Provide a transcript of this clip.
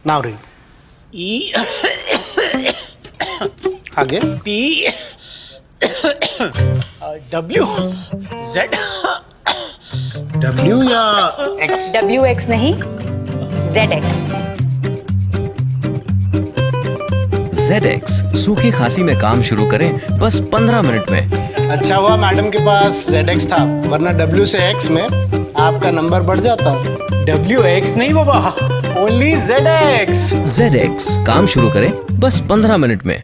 Now read. E आगे। P W Z W या X? WX नहीं, ZX। ZX सूखी खांसी में काम शुरू करें बस 15 मिनट में। अच्छा हुआ मैडम के पास ZX था, वरना W से X में आपका नंबर बढ़ जाता। WX नहीं बाबा, ओनली ZX। ZX काम शुरू करें बस 15 मिनट में।